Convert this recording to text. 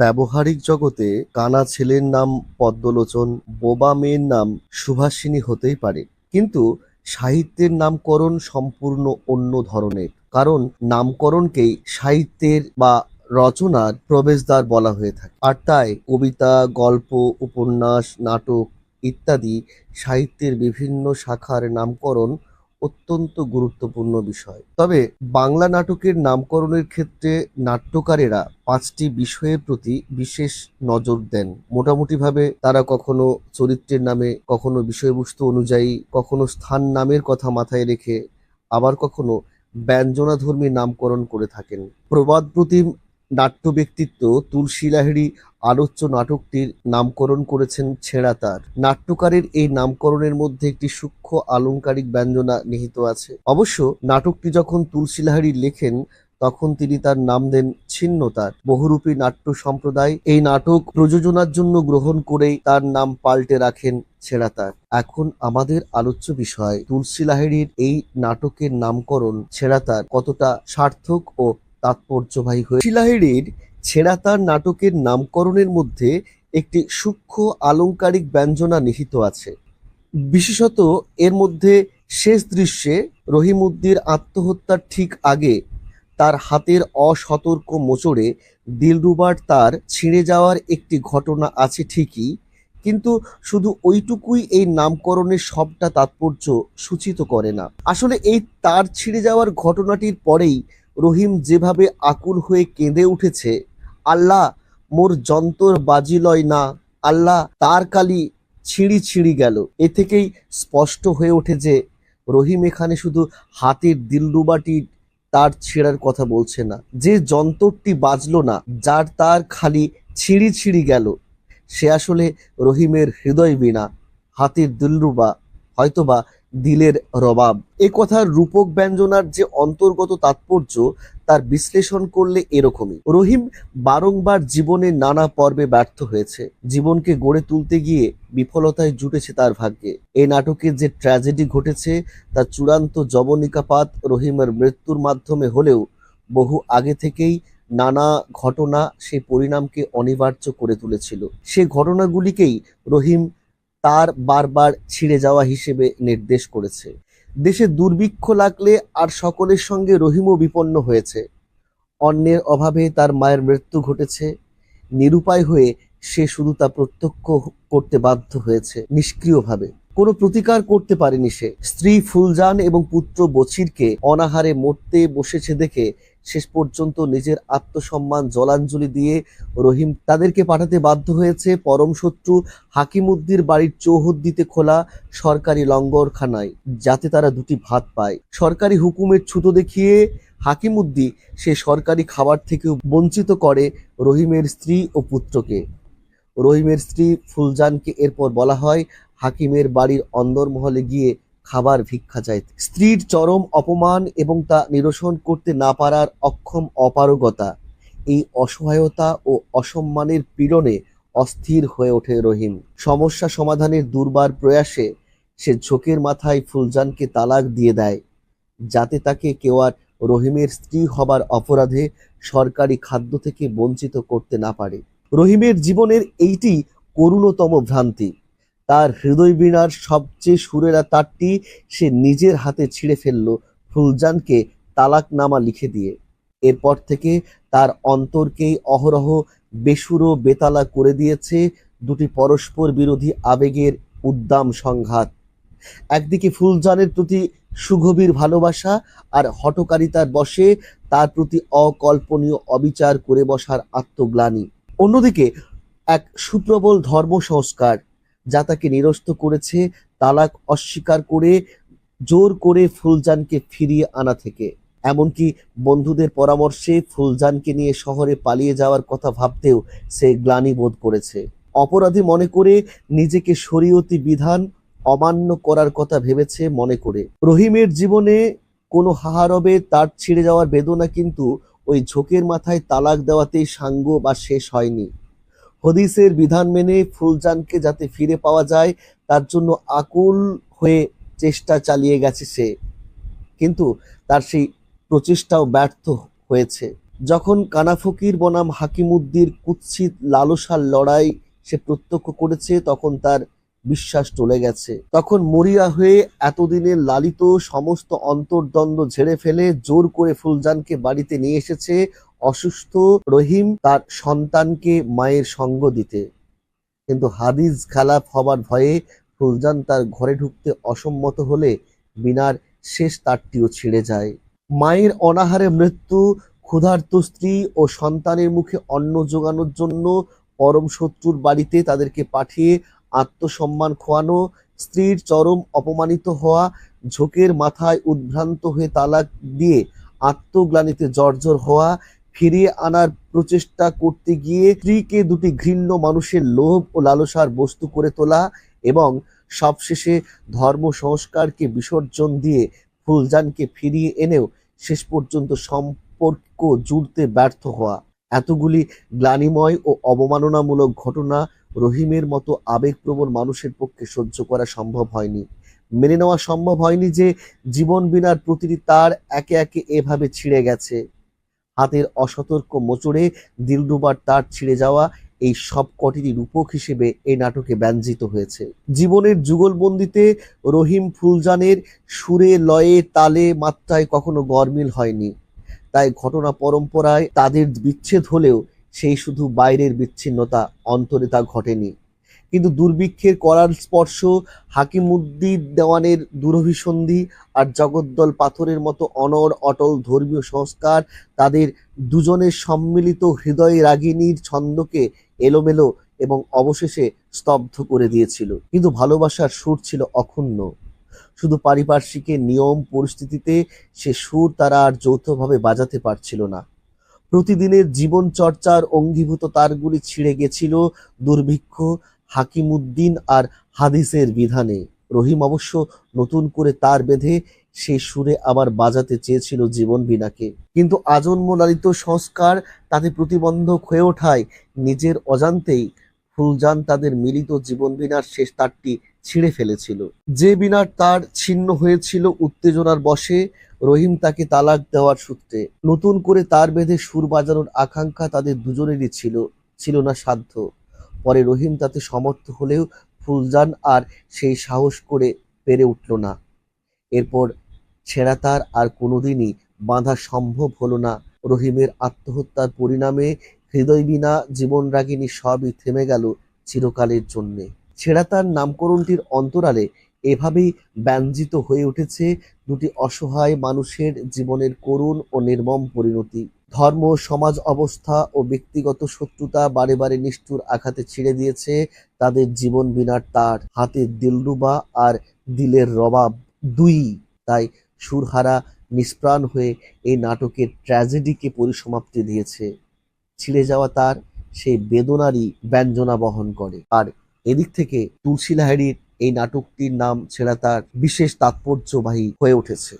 ব্যবহারিক জগতে কানা ছেলের নাম পদ্মলোচন, বোবা মেয়ের নাম সুভাষিনী হতেই পারে, কিন্তু সাহিত্যের নামকরণ সম্পূর্ণ অন্য ধরনের। কারণ নামকরণকেই সাহিত্যের বা রচনার প্রবেশদ্বার বলা হয়ে থাকে। আর তাই কবিতা, গল্প, উপন্যাস, নাটক ইত্যাদি সাহিত্যের বিভিন্ন শাখার নামকরণ অত্যন্ত গুরুত্বপূর্ণ বিষয়। তবে বাংলা নাটকের নামকরণের ক্ষেত্রে নাট্যকারেরা ৫টি বিষয়ের প্রতি বিশেষ নজর দেন। মোটামুটিভাবে তারা কখনো চরিত্রের নামে, কখনো বিষয়বস্তু অনুযায়ী, কখনো স্থান নামের কথা মাথায় রেখে, আবার কখনো ব্যঞ্জনাধর্মী নামকরণ করে থাকেন। প্রবাদপ্রতিম নাট্য ব্যক্তিত্ব তুলসী লাহিড়ী আলোচ্য নাটকটির নামকরণ করেছেন ছেঁড়া তার। নাট্যকারের এই নামকরণের মধ্যে একটি সূক্ষ্ম আলংকারিক ব্যঞ্জনা নিহিত আছে। অবশ্য নাটকটি যখন তুলসী লাহিড়ী লেখেন তখন তিনি তার নাম দেন ছিন্নতার। বহুরূপী নাট্য সম্প্রদায় এই নাটক প্রযোজনার জন্য গ্রহণ করেই তার নাম পাল্টে রাখেন ছেঁড়া তার। এখন আমাদের আলোচ্য বিষয় তুলসী লাহিড়ীর এই নাটকের নামকরণ ছেঁড়া তার কতটা সার্থক ও তাৎপর্যবাহী হয়ে। তুলসী লাহিড়ীর ছেঁড়া তার নাটকের নামকরণের মধ্যে একটি সূক্ষ্ম আলংকারিক ব্যঞ্জনা নিহিত আছে। বিশেষত এর মধ্যে শেষ দৃশ্যে রহিমউদ্দির আত্মহত্যার ঠিক আগে তার হাতের অসতর্ক মোচড়ে দিলরুবার তার ছিঁড়ে যাওয়ার একটি ঘটনা আছে ঠিকই, কিন্তু শুধু ওইটুকুই এই নামকরণের সবটা তাৎপর্য সূচিত করে না। আসলে এই তার ছিঁড়ে যাওয়ার ঘটনাটির পরেই রহিম যেভাবে আকুল হয়ে কেঁদে উঠেছে, আল্লাহ মোর যন্তর বাজিলয় না, আল্লাহ তার কালি ছিঁড়ি ছিঁড়ি গেল, এ থেকেই স্পষ্ট হয়ে ওঠে যে রহিম এখানে শুধু হাতের দিলরুবাটি তার ছেঁড়ার কথা বলছে না। যে যন্তরটি বাজলো না, যার তার খালি ছিঁড়ি ছিঁড়ি গেল, সে আসলে রহিমের হৃদয় বীণা, হাতের দিলরুবা, হয়তোবা দিলের রবাব। এ কথার রূপক ব্যঞ্জনার যে অন্তর্গত তাৎপর্য তার বিশ্লেষণ করলে এরকমই। রহিম বারংবার জীবনের নানা পর্বে ব্যর্থ হয়েছে। জীবনকে গড়ে তুলতে গিয়ে বিফলতায় জুটেছে তার ভাগ্যে। এই নাটকে যে ট্র্যাজেডি ঘটেছে তার চূড়ান্ত যবনিকাপাত রহিমের মৃত্যুর মাধ্যমে হলেও বহু আগে থেকেই নানা ঘটনা সেই পরিণামকে অনিবার্য করে তুলেছিল। সে ঘটনাগুলিকেই রহিম তার বারবার ছিঁড়ে যাওয়া হিসেবে নির্দেশ করেছে। দেশে দুর্ভিক্ষ লাগলে আর সকলের সঙ্গে রহিমও বিপন্ন হয়েছে। অন্যের অভাবে তার মায়ের মৃত্যু ঘটেছে। নিরুপায় হয়ে সে শুধু তা প্রত্যক্ষ করতে বাধ্য হয়েছে নিষ্ক্রিয়ভাবে। কোনো প্রতিকার করতে পারেনি সে। স্ত্রী ফুলজান এবং পুত্র বছিরকে অনাহারে মরতে বসেছে দেখে শেষ পর্যন্ত নিজের আত্মসম্মান জলাঞ্জলি দিয়ে রহিম তাদেরকে পাঠাতে বাধ্য হয়েছে পরম শত্রু হাকিমউদ্দির বাড়ির চৌহদ্দিতে খোলা সরকারি লঙ্গরখানায়, যাতে তারা দুটি ভাত পায়। সরকারি হুকুমের ছুতো দেখিয়ে হাকিমউদ্দি সে সরকারি খাবার থেকেও বঞ্চিত করে রহিমের স্ত্রী ও পুত্রকে। রহিমের স্ত্রী ফুলজানকে এরপর বলা হয় হাকিমের বাড়ির অন্দরমহলে গিয়ে খাবার ভিক্ষা চাইতে। স্ত্রীর চরম অপমান এবং তা নিরসন করতে না পারার অক্ষম অপারগতা, এই অসহায়তা ও অসম্মানের পীড়নে অস্থির হয়ে ওঠে রহিম। সমস্যা সমাধানের দুর্বার প্রয়াসে সে ঝোঁকের মাথায় ফুলজানকে তালাক দিয়ে দেয়, যাতে তাকে কেউ আর রহিমের স্ত্রী হবার অপরাধে সরকারি খাদ্য থেকে বঞ্চিত করতে না পারে। রহিমের জীবনের এইটি করুণতম ভ্রান্তি। তার হৃদয় বীণার সবচেয়ে সুরেলা তারটি সে নিজের হাতে ছিঁড়ে ফেলল ফুলজানকে তালাকনামা লিখে দিয়ে। এরপর থেকে তার অন্তরকেই অহরহ বেসুরো বেতালা করে দিয়েছে দুটি পরস্পর বিরোধী আবেগের উদ্দাম সংঘাত। একদিকে ফুলজানের প্রতি সুগভীর ভালোবাসা আর হঠকারিতার বশে তার প্রতি অকল্পনীয় অবিচার করে বসার আত্মগ্লানি। অন্যদিকে এক সুপ্রবল ধর্ম সংস্কার, যা তাকে নিরস্ত করেছে তালাক অস্বীকার করে জোর করে ফুলজানকে ফিরিয়ে আনা থেকে। এমনকি বন্ধুদের পরামর্শে ফুলজানকে নিয়ে শহরে পালিয়ে যাওয়ার কথা ভাবতেও সে গ্লানি বোধ করেছে। অপরাধী মনে করে নিজেকে শরীয়তি বিধান অমান্য করার কথা ভেবেছে মনে করে। রহিমের জীবনে কোনো হাহারবে তার ছিঁড়ে যাওয়ার বেদনা কিন্তু ওই ঝোঁকের মাথায় তালাক দেওয়াতেই সাঙ্গ বা শেষ হয়নি। হদিসের বিধান মেনে ফুলজানকে যাতে ফিরে পাওয়া যায় তার জন্য আকুল হয়ে চেষ্টা চালিয়ে গেছে সে, কিন্তু তার সেই প্রচেষ্টাও ব্যর্থ হয়েছে। যখন কানাফকির বনাম হাকিমুদ্দির কুৎসিত লালসার লড়াই সে প্রত্যক্ষ করেছে, তখন তার বিশ্বাস চলে গেছে। তখন মরিয়া হয়ে এতদিনের লালিত সমস্ত অন্তর্দ্বন্দ্ব ঝেড়ে ফেলে জোর করে ফুলজানকে বাড়িতে নিয়ে এসেছে অসুস্থ রহিম তার সন্তানকে মায়ের সঙ্গ দিতে। কিন্তু হাদিস খালাফ হবার ভয়ে ফুলজান তার ঘরে ঢুকতে অসম্মত হলে বিনার শেষ তারটিও ছিঁড়ে যায়। মায়ের অনাহারে মৃত্যু, ক্ষুধার্ত স্ত্রী ও সন্তানের মুখে অন্ন জোগানোর জন্য পরম শত্রুর বাড়িতে তাদেরকে পাঠিয়ে আত্মসম্মান খোয়ানো, স্ত্রীর চরম অপমানিত হওয়া, ঝোঁকের মাথায় উদ্ভ্রান্ত হয়ে তালাক দিয়ে আত্মগ্লানিতে জর্জর হওয়া, ফিরিয়ে আনার প্রচেষ্টা করতে গিয়ে স্ত্রীকে দুটি ঘৃণ্য মানুষের লোভ ও লালসার বস্তু করে তোলা এবং সবশেষে ধর্ম সংস্কারকে বিসর্জন দিয়ে ফুলজানকে ফিরিয়ে এনেও শেষ পর্যন্ত সম্পর্ক জুড়তে ব্যর্থ হওয়া, এতগুলি গ্লানিময় ও অবমাননামূলক ঘটনা রহিমের মতো আবেগপ্রবণ মানুষের পক্ষে সহ্য করা সম্ভব হয়নি। মেনে নেওয়া সম্ভব হয়নি যে জীবন বিনার প্রতিটি তার একে একে এভাবে ছিঁড়ে গেছে। হাতের অসতর্ক মোচড়ে দিলরুবার তার ছিঁড়ে যাওয়া এই সব কটিরই রূপক হিসেবে এই নাটকে ব্যঞ্জিত হয়েছে। জীবনের যুগলবন্দিতে রহিম ফুলজানের সুরে লয়ে তালে মাত্রায় কখনো গরমিল হয়নি। তাই ঘটনা পরম্পরায় তাদের বিচ্ছেদ হলেও সেই শুধু বাইরের বিচ্ছিন্নতা, অন্তরে তা ঘটেনি। কিন্তু দুর্ভিক্ষের করার স্পর্শ, হাকিমুদ্দিন দেওয়ানের দুরভিসন্ধি আর জগদ্দল পাথরের মতো অনড় অটল ধর্মীয় সংস্কার তাদের দুজনের সম্মিলিত হৃদয় রাগিনীর ছন্দকে এলোমেলো এবং অবশেষে স্তব্ধ করে দিয়েছিল। কিন্তু ভালোবাসার সুর ছিল অক্ষুণ্ণ। শুধু পারিপার্শ্বিকের নিয়ম পরিস্থিতিতে সে সুর তারা আর যৌথভাবে বাজাতে পারছিল না। প্রতিদিনের জীবন চর্চার অঙ্গীভূত তারগুলি ছিঁড়ে গেছিল দুর্ভিক্ষ, হাকিমুদ্দিন আর হাদিসের বিধানে। রহিম অবশ্য নতুন করে তার বেঁধে সেই সুরে আবার বাজাতে চেয়েছিল জীবন বীণাকে, কিন্তু আজন্ম লালিত সংস্কার তাতে প্রতিবন্ধক হয়ে ওঠায় নিজের অজান্তেই ফুলজান তাদের মিলিত জীবন বীণার শেষ তারটি ছিঁড়ে ফেলেছিল। যে বীণার তার ছিন্ন হয়েছিল উত্তেজনার বশে, রহিম তাকে তালাক দেওয়ার সূত্রে। নতুন করে তার বেঁধে সুর বাজানোর আকাঙ্ক্ষা তাদের দুজনেরই ছিল, ছিল না সাধ্য। পরে রহিম তাতে সমর্থ হলেও ফুলজান আর সেই সাহস করে পেরে উঠল না। এরপর ছেঁড়া তার আর কোনোদিনই বাঁধা সম্ভব হলো না। রহিমের আত্মহত্যার পরিণামে হৃদয়বীণা, জীবনরাগিণী সবই থেমে গেল চিরকালের জন্যে। ছেঁড়া তার নামকরণটির অন্তরালে এভাবেই ব্যঞ্জিত হয়ে উঠেছে দুটি অসহায় মানুষের জীবনের করুণ ও নির্মম পরিণতি। ধর্ম, সমাজ অবস্থা ও ব্যক্তিগত শত্রুতা বারে বারে নিষ্ঠুর আঘাতে ছিঁড়ে দিয়েছে তাদের জীবন বীণার তার। হাতে দিলরুবা আর দিলের রবাব দুই। তাই সুরহারা নিষ্প্রাণ হয়ে এই নাটকের ট্র্যাজেডিকে পরিসমাপ্তি দিয়েছে। ছিঁড়ে যাওয়া তার সেই বেদনারই ব্যঞ্জনা বহন করে। আর এদিক থেকে তুলসী লাহিড়ীর এই নাটকটির নাম ছেঁড়া তার বিশেষ তাৎপর্যবাহী হয়ে উঠেছে।